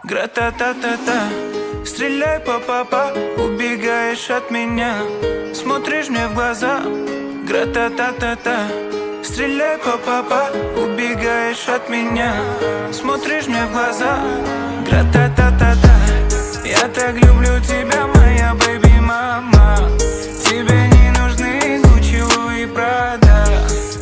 Гра-та-та-та-та. Стреляй, па-па-па, убегаешь от меня, смотришь мне в глаза. Гра-та-та-та-та. Стреляй, па-па-па, убегаешь от меня, смотришь мне в глаза. Гра-та-та-та-та. Я так люблю тебя, моя бэби-мама. Тебе не нужны Гуччи, Луи, Прада.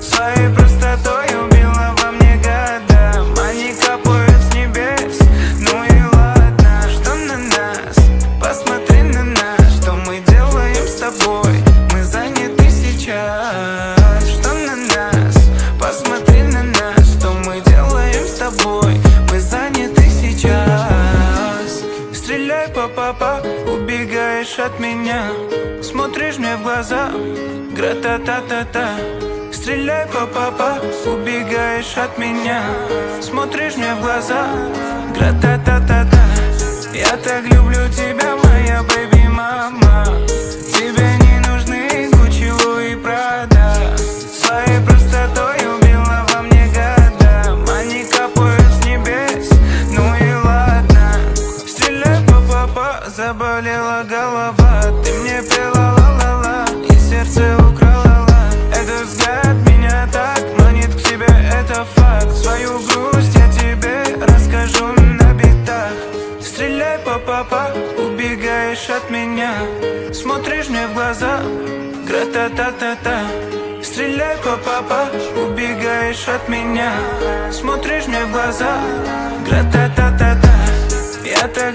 Своей простотой убила во мне года. Они капают с небес, ну и ладно. Что на нас? Посмотри на нас. Что мы делаем с тобой? Мы заняты сейчас. Что на нас? Посмотри на нас. Что мы делаем с тобой? Мы заняты сейчас. Стреляй, па-па-па, убегаешь от меня, смотришь мне в глаза. Гра-та-та-та-та. Стреляй, па-па-па, убегаешь от меня, смотришь мне в глаза. Гра-та-та-та-та. Я так люблю тебя, моя бэби-мама. Тебе не нужны Гуччи, Луи, Прада. Своей простотой убила во мне года. Они капают с небес, ну и ладно. Стреляй, па-па-па, заболела голова. Ты мне пела ла-ла-ла, и сердце украла. Этот взгляд меня так манит к тебе, это факт. Свою грусть я тебе расскажу на битах. Стреляй, па-па-па, убегаешь от меня, смотришь мне в глаза. Гра-та-та-та-та. Стреляй, па-па-па, убегаешь от меня, смотришь мне в глаза. Гра-та-та-та-та. Я так